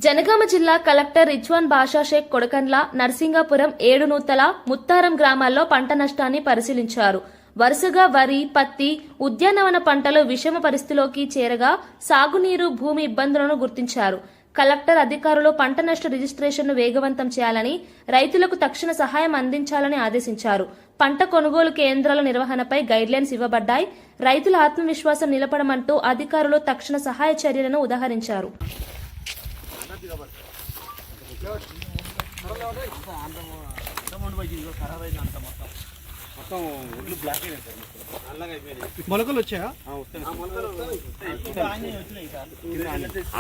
జనగామ జిల్లా కలెక్టర్ రిజ్వాన్ బాషా షేక్ కొడకండ్ల, నర్సింగాపురం, ఏడునూతల, ముత్తారం గ్రామాల్లో పంట నష్టాన్ని పరిశీలించారు. వరుసగా వరి, పత్తి, ఉద్యానవన పంటలు విషమ పరిస్థితిలోకి చేరగా సాగునీరు, భూమి ఇబ్బందులను గుర్తించారు. కలెక్టర్ అధికారులు పంట నష్ట రిజిస్ట్రేషన్ను వేగవంతం చేయాలని, రైతులకు తక్షణ సహాయం అందించాలని ఆదేశించారు. పంట కొనుగోలు కేంద్రాల నిర్వహణపై గైడ్లైన్స్ ఇవ్వబడ్డాయి. రైతుల ఆత్మవిశ్వాసం నిలపడమంటూ అధికారులు తక్షణ సహాయ చర్యలను ఉదహరించారు. మొలకలు వచ్చాయా?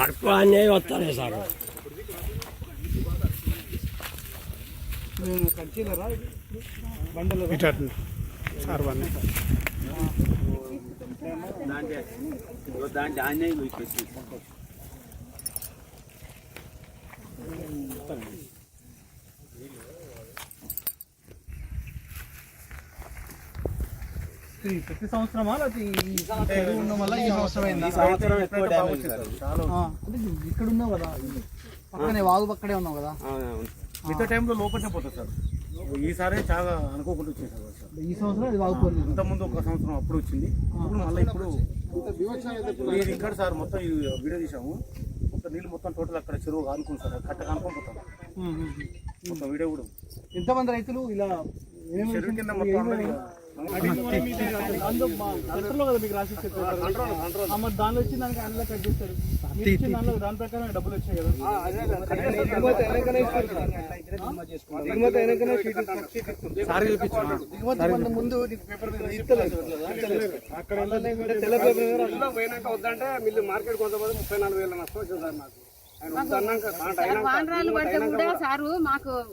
అడుపు అన్నీ వస్తాయి సార్. కడిచిలరా బండలు సార్ వన్ ప్రతి సంవత్సరమా లేకపోతే ఉండడం వల్ల ఈ సంవత్సరం అయిందా? అంటే ఇక్కడ ఉన్నావు కదా, పక్కనే వాగు పక్కనే ఉన్నావు కదా, మిగతా టైంలో లోపలనే పోతుంది సార్. ఈసారి చాలా అనుకోకుండా వచ్చింది సార్. ఈ సంవత్సరం అది వాగుపోలేదు. ఇంతకుముందు ఒక సంవత్సరం అప్పుడు వచ్చింది, ఇప్పుడు మళ్ళీ ఇప్పుడు ఇది ఇక్కడ సార్ మొత్తం ఈ వీడియో తీసాము. మొత్తం నీళ్ళు మొత్తం టోటల్ అక్కడ చెరువు కానుకుంది సార్, కట్ట కానుకొని పోతాం మొత్తం వీడియో కూడా. ఎంతమంది రైతులు ఇలా చెరువు కింద మొత్తం కదా మీకు రాసి దానిలో వచ్చి దానికి అందులో కట్ చేస్తారు, దానిలో దాని ప్రకారం డబ్బులు వచ్చాయి కదా. ముందు అక్కడ పోయినాక వద్దంటే మిల్లు మార్కెట్ కొంతమంది 34,000 నష్టం వచ్చింది సార్. నాకు